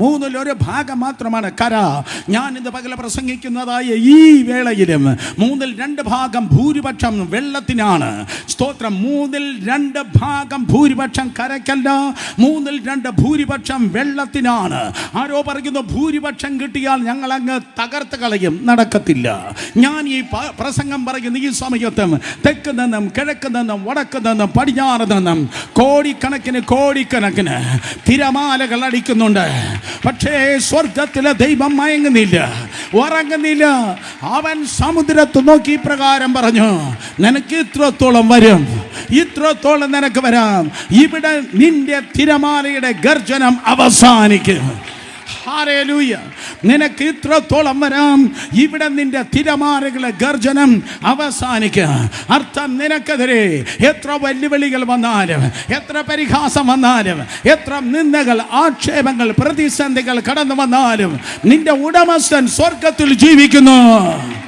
മൂന്നിലൊരു ഭാഗം മാത്രമാണ് കര. ഞാൻ ഇന്ന് പകൽ പ്രസംഗിക്കുന്നതായ ഈ വേളയിലും 2/3 ഭൂരിപക്ഷം വെള്ളത്തിനാണ്. സ്തോത്രം. 2/3 ഭൂരിപക്ഷം കരയ്ക്കല്ല, 2/3 ഭൂരിപക്ഷം വെള്ളത്തിനാണ്. ആരോ പറയുന്നു ഭൂരിപക്ഷം കിട്ടിയാൽ ഞങ്ങൾ അങ്ങ് തകർത്ത് കളയും. നടക്കത്തില്ല. ഞാൻ ഈ പ്രസംഗം പറയുന്ന ഈ സമയത്തും തെക്ക് നിന്നും കിഴക്ക് നിന്നും വടക്ക് നിന്നും പടിഞ്ഞാറ് നിന്നും കോടിക്കണക്കിന് തിരമാലകൾ അടിക്കുന്നുണ്ട്. പക്ഷേ സ്വർഗത്തിലെ ദൈവം മയങ്ങുന്നില്ല, ഉറങ്ങുന്നില്ല. അവൻ സമുദ്രത്ത് നോക്കി പ്രകാരം പറഞ്ഞു, നിനക്ക് ഇത്രത്തോളം വരും, ഇത്രത്തോളം നിനക്ക് വരാം. ഇവിടെ നിന്റെ തിരമാലയുടെ ഗർജനം അവസാനിക്കും. ഹല്ലേലൂയ. നിനക്ക് ഇത്രത്തോളം വരാം, ഇവിടെ നിന്റെ തിരമാലകളുടെ ഗർജനം അവസാനിക്കുക. അർത്ഥം, നിനക്കെതിരെ എത്ര വെല്ലുവിളികൾ വന്നാലും, എത്ര പരിഹാസം വന്നാലും, എത്ര നിന്ദകൾ, ആക്ഷേപങ്ങൾ, പ്രതിസന്ധികൾ കടന്നു വന്നാലും നിന്റെ ഉടമസ്ഥൻ സ്വർഗത്തിൽ ജീവിക്കുന്നു.